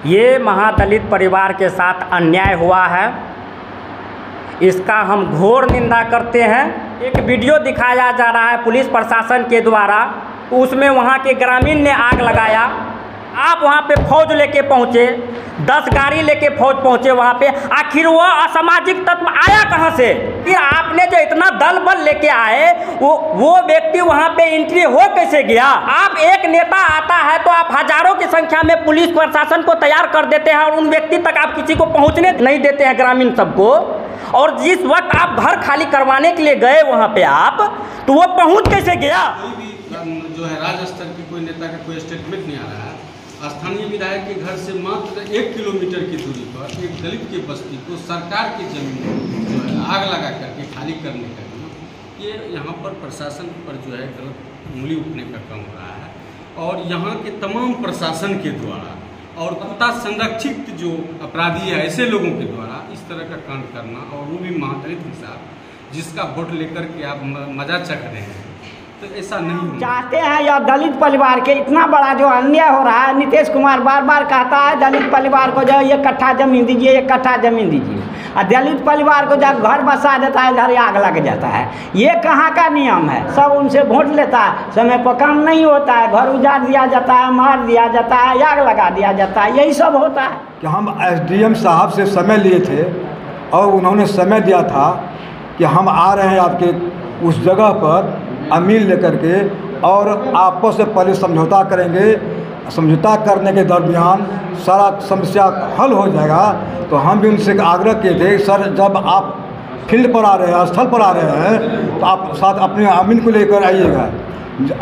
ये महादलित परिवार के साथ अन्याय हुआ है, इसका हम घोर निंदा करते हैं। एक वीडियो दिखाया जा रहा है पुलिस प्रशासन के द्वारा, उसमें वहाँ के ग्रामीण ने आग लगाया। आप वहाँ पे फौज लेके पहुँचे, 10 गाड़ी लेके फौज पहुँचे वहाँ पे, आखिर वो असामाजिक तत्व आया कहाँ से? फिर आपने जो इतना दल बल लेके आए, वो व्यक्ति वहाँ पे एंट्री हो कैसे गया? आप एक नेता आता है तो आप हजारों की संख्या में पुलिस प्रशासन को तैयार कर देते हैं और उन व्यक्ति तक आप किसी को पहुँचने नहीं देते हैं, ग्रामीण सबको। और जिस वक्त आप घर खाली करवाने के लिए गए वहाँ पे आप, तो वो पहुँच कैसे गया? जो है राज्य स्तर की कोई नेता का कोई स्टेटमेंट नहीं आ रहा है। स्थानीय विधायक के घर से मात्र 1 किलोमीटर की दूरी पर एक दलित की बस्ती को सरकार की जमीन जो है आग लगा करके खाली करने का काम, ये यहाँ पर प्रशासन पर जो है गलत उंगली उठने का काम हो रहा है। और यहाँ के तमाम प्रशासन के द्वारा और कुत्ता संरक्षित जो अपराधी है ऐसे लोगों के द्वारा इस तरह का कांड करना, और वो भी महादलित के साथ, जिसका वोट लेकर के आप मजा चख रहे हैं, तो ऐसा नहीं चाहते हैं। या दलित परिवार के इतना बड़ा जो अन्याय हो रहा है, नीतीश कुमार बार बार कहता है दलित परिवार को जो 1 कट्ठा जमीन दीजिए, 1 कट्ठा जमीन दीजिए, और दलित परिवार को जब घर बसा देता है इधर आग लग जाता है। ये कहाँ का नियम है? सब उनसे वोट लेता है, समय पर काम नहीं होता है, घर उजाड़ दिया जाता है, मार दिया जाता है, आग लगा दिया जाता है, यही सब होता है। कि हम SDM साहब से समय लिए थे और उन्होंने समय दिया था कि हम आ रहे हैं आपके उस जगह पर अमीन लेकर के, और आपस में पहले समझौता करेंगे, समझौता करने के दरमियान सारा समस्या हल हो जाएगा। तो हम भी उनसे आग्रह किए थे, सर जब आप फील्ड पर आ रहे हैं, स्थल पर आ रहे हैं, तो आप साथ अपने अमीन को लेकर आइएगा।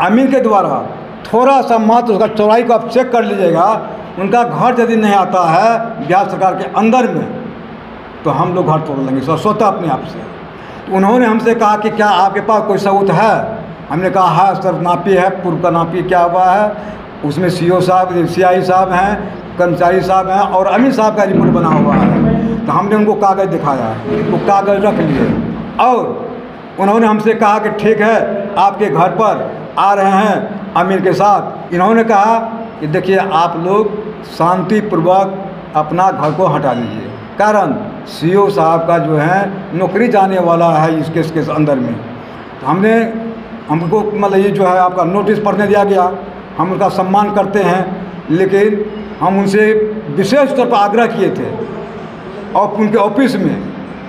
अमीन के द्वारा थोड़ा सा मात्र उसका चौड़ाई को आप चेक कर लीजिएगा। उनका घर यदि नहीं आता है बिहार सरकार के अंदर में, तो हम लोग घर तोड़ लेंगे स्वतः अपने आप से। तो उन्होंने हमसे कहा कि क्या आपके पास कोई सबूत है? हमने कहा है सर, नापी है, पूर्व का नापी क्या हुआ है, उसमें CO साहब, CI साहब हैं, कर्मचारी साहब हैं और अमीन साहब का रिपोर्ट बना हुआ है। तो हमने उनको कागज़ दिखाया, वो कागज़ रख लिए और उन्होंने हमसे कहा कि ठीक है आपके घर पर आ रहे हैं अमीन के साथ। इन्होंने कहा कि देखिए आप लोग शांतिपूर्वक अपना घर को हटा लीजिए, कारण CO साहब का जो है नौकरी जाने वाला है इस केस के अंदर में। तो हमको मतलब ये जो है आपका नोटिस पढ़ने दिया गया, हम उनका सम्मान करते हैं, लेकिन हम उनसे विशेष तौर पर आग्रह किए थे और उनके ऑफिस में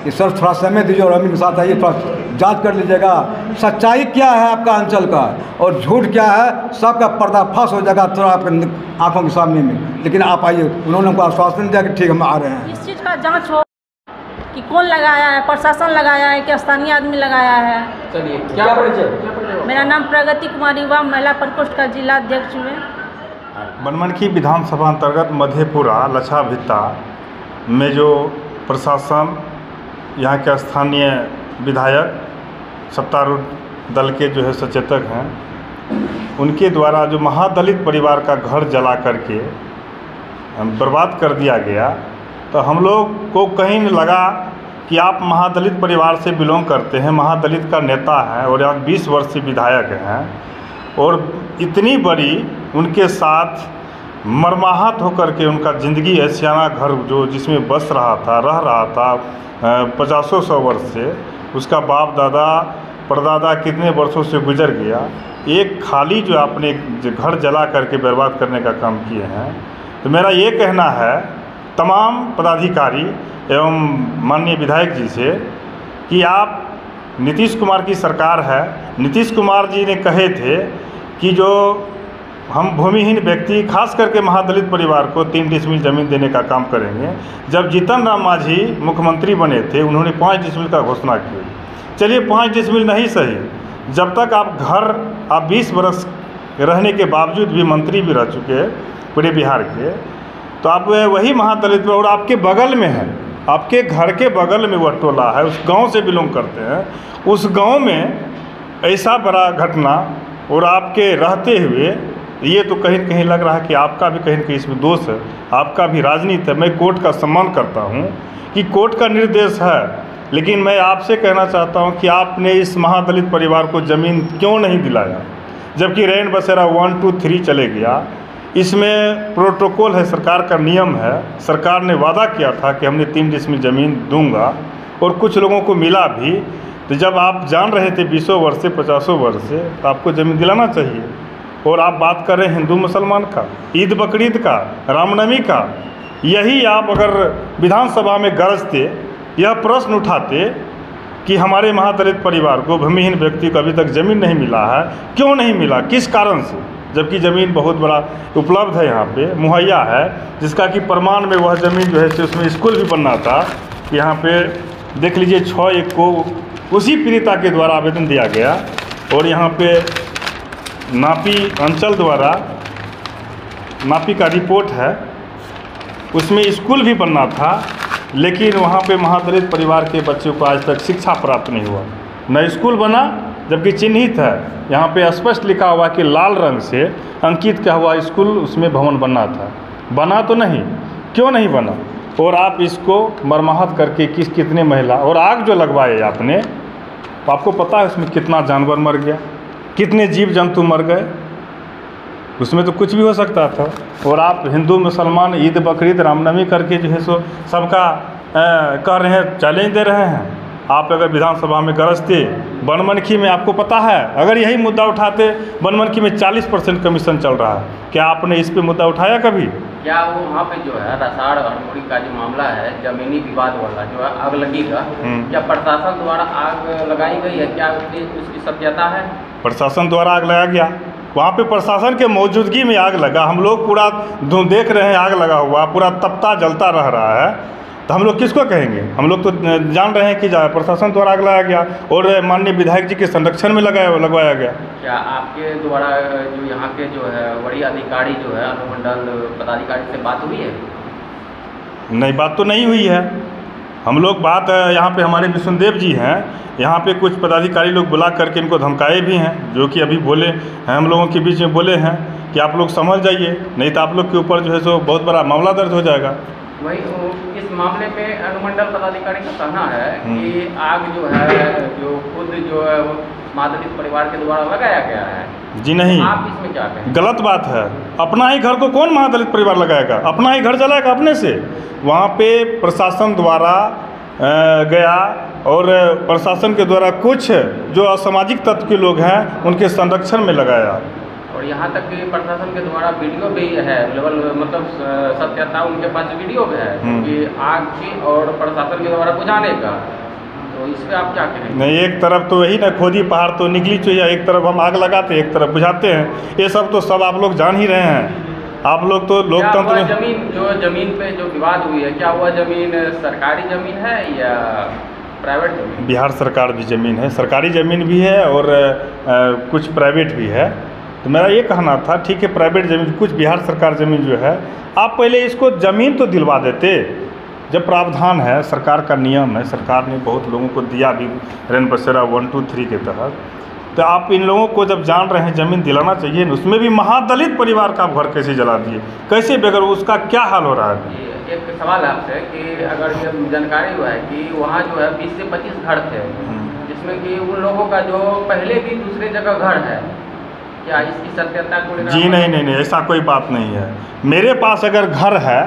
कि सर थोड़ा समय दीजिए और अमीन के साथ आइए, थोड़ा जांच कर लीजिएगा सच्चाई क्या है आपका अंचल का और झूठ क्या है, सबका पर्दाफाश हो जाएगा थोड़ा आपके आंखों के सामने में। लेकिन आप आइए, उन्होंने हमको आश्वासन दिया कि ठीक हम आ रहे हैं। इस चीज़ का जांच हो कि कौन लगाया है, प्रशासन लगाया है कि स्थानीय आदमी लगाया है। चलिए, क्या परिचय? मेरा नाम प्रगति कुमारी युवा महिला प्रकोष्ठ का जिला अध्यक्ष हुए। बनमनखी विधानसभा अंतर्गत मधेपुरा लच्छा भित्ता में जो प्रशासन, यहाँ के स्थानीय विधायक, सत्तारूढ़ दल के जो है सचेतक हैं, उनके द्वारा जो महादलित परिवार का घर जला करके बर्बाद कर दिया गया, तो हम लोग को कहीं लगा कि आप महादलित परिवार से बिलोंग करते हैं, महादलित का नेता हैं और यहाँ 20 वर्ष से विधायक हैं, और इतनी बड़ी उनके साथ मरमाहत होकर के उनका ज़िंदगी ऐसियाना घर जो जिसमें बस रहा था, रह रहा था 50-100 वर्ष से, उसका बाप दादा परदादा कितने वर्षों से गुजर गया, एक खाली जो आपने घर जला करके बर्बाद करने का काम किए हैं। तो मेरा ये कहना है तमाम पदाधिकारी एवं माननीय विधायक जी से कि आप, नीतीश कुमार की सरकार है, नीतीश कुमार जी ने कहे थे कि जो हम भूमिहीन व्यक्ति खास करके महादलित परिवार को 3 डिसमिल ज़मीन देने का काम करेंगे। जब जीतन राम मांझी मुख्यमंत्री बने थे उन्होंने 5 डिसमिल का घोषणा की। चलिए 5 डिसमिल नहीं सही, जब तक आप 20 बरस रहने के बावजूद भी मंत्री भी रह चुके पूरे बिहार के, तो आप वही महादलित और आपके बगल में है, आपके घर के बगल में वह टोला है, उस गांव से बिलोंग करते हैं, उस गांव में ऐसा बड़ा घटना और आपके रहते हुए ये तो कहीं न कहीं लग रहा है कि आपका भी कहीं न कहीं इसमें दोष है, आपका भी राजनीति है। मैं कोर्ट का सम्मान करता हूँ कि कोर्ट का निर्देश है, लेकिन मैं आपसे कहना चाहता हूँ कि आपने इस महादलित परिवार को ज़मीन क्यों नहीं दिलाया, जबकि रैन बसेरा 1, 2, 3 चले गया। इसमें प्रोटोकॉल है, सरकार का नियम है। सरकार ने वादा किया था कि हमने 3 डिसमिल ज़मीन दूंगा और कुछ लोगों को मिला भी। तो जब आप जान रहे थे 20 वर्ष से 50 वर्ष से, तो आपको ज़मीन दिलाना चाहिए। और आप बात कर रहे हैं हिंदू मुसलमान का, ईद बकरीद का, रामनवमी का, यही आप अगर विधानसभा में गरजते, यह प्रश्न उठाते कि हमारे महादलित परिवार को, भूमिहीन व्यक्ति को अभी तक ज़मीन नहीं मिला है, क्यों नहीं मिला, किस कारण से, जबकि ज़मीन बहुत बड़ा उपलब्ध है, यहाँ पे मुहैया है, जिसका कि प्रमाण में वह ज़मीन जो है उसमें स्कूल भी बनना था। यहाँ पे देख लीजिए 6/1 को उसी पीड़िता के द्वारा आवेदन दिया गया और यहाँ पे नापी अंचल द्वारा नापी का रिपोर्ट है, उसमें स्कूल भी बनना था, लेकिन वहाँ पे महादलित परिवार के बच्चों को आज तक शिक्षा प्राप्त नहीं हुआ। न स्कूल बना, जबकि चिन्हित है, यहाँ पे स्पष्ट लिखा हुआ कि लाल रंग से अंकित किया हुआ स्कूल, उसमें भवन बनना था, बना तो नहीं, क्यों नहीं बना। और आप इसको मरम्मत करके कितने महिला और आग जो लगवाए आपने, आपको पता है उसमें कितना जानवर मर गया, कितने जीव जंतु मर गए, उसमें तो कुछ भी हो सकता था। और आप हिंदू मुसलमान ईद बकरीद रामनवमी करके जो है सो सबका कह रहे हैं, चैलेंज दे रहे हैं। आप अगर विधानसभा में गरजते, बनमनखी में आपको पता है, अगर यही मुद्दा उठाते, बनमनखी में 40% कमीशन चल रहा है, क्या आपने इस पे मुद्दा उठाया कभी? क्या वो वहाँ पे जो है रसाड़ हरमोड़ी का जो मामला है, जमीनी विवाद वाला जो है आगलगी का, क्या प्रशासन द्वारा आग लगाई गई है, क्या उसकी सत्यता है? प्रशासन द्वारा आग लगाया गया, वहाँ पे प्रशासन के मौजूदगी में आग लगा। हम लोग पूरा देख रहे हैं, आग लगा हुआ पूरा तपता जलता रह रहा है, तो हम लोग किसको कहेंगे? हम लोग तो जान रहे हैं कि प्रशासन द्वारा आग लगाया गया और माननीय विधायक जी के संरक्षण में लगवाया गया। क्या आपके द्वारा जो यहाँ के जो है वरीय अधिकारी जो है अनुमंडल पदाधिकारी से बात हुई है? नहीं, बात तो नहीं हुई है। हम लोग बात यहाँ पे हमारे विष्णुदेव जी हैं, यहाँ पे कुछ पदाधिकारी लोग बुला करके इनको धमकाए भी हैं, जो कि अभी बोले हैं, हम लोगों के बीच में बोले हैं कि आप लोग समझ जाइए, नहीं तो आप लोग के ऊपर जो है सो बहुत बड़ा मामला दर्ज हो जाएगा। वही इस मामले में अनुमंडल पदाधिकारी का कहना है कि आग जो है जो खुद जो है महादलित परिवार के द्वारा लगाया गया है। जी नहीं, आप इसमें क्या कहें? गलत बात है। अपना ही घर को कौन महादलित परिवार लगाएगा? अपना ही घर जलाएगा अपने से। वहाँ पे प्रशासन द्वारा गया और प्रशासन के द्वारा कुछ जो असामाजिक तत्व के लोग हैं उनके संरक्षण में लगाया। और यहाँ तक कि प्रशासन के द्वारा वीडियो भी है मतलब सत्यता उनके पास वीडियो भी है कि आग की और प्रशासन के द्वारा बुझाने का, तो इस पर आप क्या कहेंगे? नहीं, एक तरफ तो वही ना खोदी पहाड़ तो निकली चाहिए, एक तरफ हम आग लगाते हैं, एक तरफ बुझाते हैं। ये सब तो सब आप लोग जान ही रहे हैं। आप लोग तो लोकतंत्र जमीन पे जो विवाद हुई है, क्या वह जमीन सरकारी जमीन है या प्राइवेट जमीन? बिहार सरकार भी जमीन है, सरकारी ज़मीन भी है और कुछ प्राइवेट भी है। तो मेरा ये कहना था, ठीक है प्राइवेट ज़मीन, कुछ बिहार सरकार ज़मीन जो है, आप पहले इसको ज़मीन तो दिलवा देते। जब प्रावधान है, सरकार का नियम है, सरकार ने बहुत लोगों को दिया भी रेन बसेरा 1, 2, 3 के तहत, तो आप इन लोगों को जब जान रहे हैं ज़मीन दिलाना चाहिए न। उसमें भी महादलित परिवार का घर कैसे जला दिए, कैसे बगैर उसका क्या हाल हो रहा है? एक सवाल है आपसे कि अगर ये जानकारी हुआ है कि वहाँ जो है 20 से 25 घर थे, जिसमें कि उन लोगों का जो पहले भी दूसरे जगह घर है, क्या इसकी सत्यता को? जी नहीं, ऐसा कोई बात नहीं है। मेरे पास अगर घर है,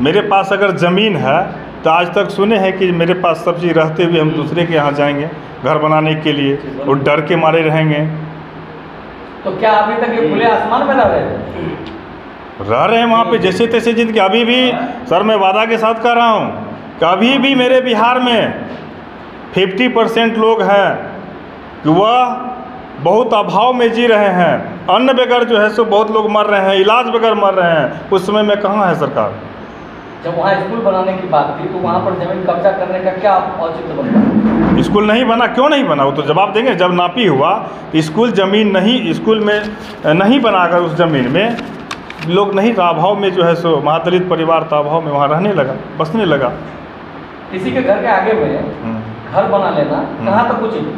मेरे पास अगर ज़मीन है, तो आज तक सुने हैं कि मेरे पास सब चीज़ रहते हुए हम दूसरे के यहाँ जाएंगे घर बनाने के लिए और डर के मारे रहेंगे। तो क्या अभी तक ये खुले आसमान में रह रहे हैं? रह रहे हैं वहाँ पे जैसे तैसे जिंदगी। अभी भी सर मैं वादा के साथ कह रहा हूँ कि अभी भी मेरे बिहार में 50% लोग हैं कि वह बहुत अभाव में जी रहे हैं। अन्न बगैर जो है सो बहुत लोग मर रहे हैं, इलाज बगैर मर रहे हैं। उस समय में कहाँ है सरकार? जब वहाँ स्कूल बनाने की बात थी तो वहाँ पर ज़मीन कब्जा करने का क्या औचित्य बनता? स्कूल नहीं बना, क्यों नहीं बना? वो तो जवाब देंगे। जब नापी हुआ तो स्कूल ज़मीन नहीं, स्कूल में नहीं बनाकर उस ज़मीन में लोग नहीं, अभाव में जो है सो महादलित परिवार था अभाव में वहाँ रहने लगा, बसने लगा। किसी के घर के आगे में घर बना लेना कहाँ तक उचित?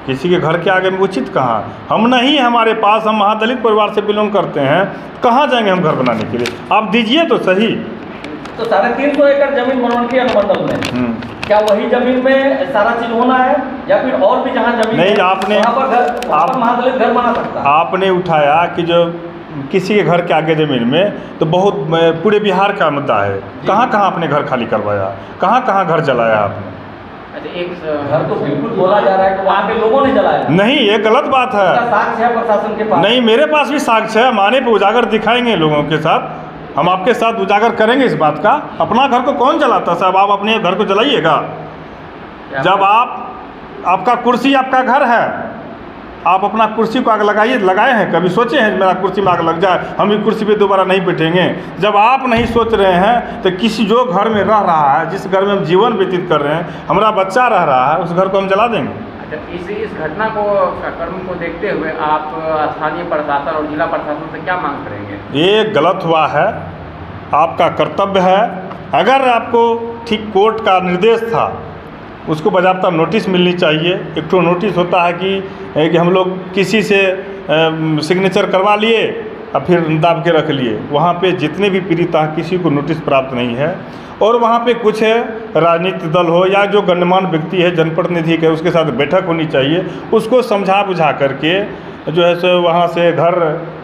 किसी के घर के आगे में उचित कहाँ? हम नहीं, हमारे पास, हम महादलित परिवार से बिलोंग करते हैं, कहाँ जाएंगे हम घर बनाने के लिए? आप दीजिए तो सही। तो 350 एकड़ जमीन बनमनखी अनुमंडल में, क्या वही जमीन में सारा चीज होना है या फिर और भी जहाँ जमीन नहीं? आपने महादलित घर बना सकता है? आपने उठाया कि जो किसी के घर के आगे ज़मीन में, तो बहुत पूरे बिहार का मुद्दा है। कहाँ कहाँ आपने घर खाली करवाया, कहाँ कहाँ घर जलाया आपने? अच्छा, एक घर तो बिल्कुल बोला जा रहा है कि वहाँ के लोगों ने जलाया। नहीं, ये गलत बात है। साक्ष्य है प्रशासन के पास? नहीं, मेरे पास भी साक्ष्य है। हम आने पे उजागर दिखाएंगे लोगों के साथ, हम आपके साथ उजागर करेंगे इस बात का। अपना घर को कौन जलाता साहब? आप अपने घर को जलाइएगा। जब आपका कुर्सी आपका घर है, आप अपना कुर्सी को आग लगाए हैं? कभी सोचे हैं मेरा कुर्सी में आग लग जाए, हम भी कुर्सी पे दोबारा नहीं बैठेंगे? जब आप नहीं सोच रहे हैं तो किसी जो घर में रह रहा है, जिस घर में हम जीवन व्यतीत कर रहे हैं, हमारा बच्चा रह रहा है, उस घर को हम जला देंगे? अच्छा, इस घटना को कर्म को देखते हुए आप स्थानीय प्रशासन और जिला प्रशासन से क्या मांग करेंगे? ये गलत हुआ है, आपका कर्तव्य है। अगर आपको ठीक कोर्ट का निर्देश था, उसको बाज़ाब्ता नोटिस मिलनी चाहिए। एक तो नोटिस होता है कि हम लोग किसी से सिग्नेचर करवा लिए और फिर दाब के रख लिए। वहाँ पे जितने भी पीड़ित हैं, किसी को नोटिस प्राप्त नहीं है। और वहाँ पे कुछ राजनीतिक दल हो या जो गणमान्य व्यक्ति है, जनप्रतिनिधि है, उसके साथ बैठक होनी चाहिए। उसको समझा बुझा करके जो है सो वहाँ से घर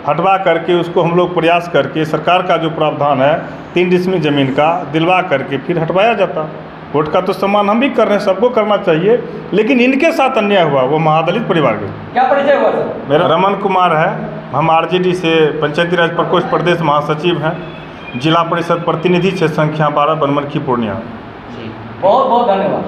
हटवा करके उसको हम लोग प्रयास करके सरकार का जो प्रावधान है 3 डिसमिल ज़मीन का दिलवा करके फिर हटवाया जाता। कोर्ट का तो सम्मान हम भी कर रहे हैं, सबको करना चाहिए, लेकिन इनके साथ अन्याय हुआ, वो महादलित परिवार के। क्या परिचय हुआ सर? मेरा रमन कुमार है, हम आरजेडी से पंचायती राज प्रकोष्ठ प्रदेश महासचिव हैं, जिला परिषद प्रतिनिधि क्षेत्र संख्या 12 बनमनखी पूर्णिया। बहुत बहुत धन्यवाद।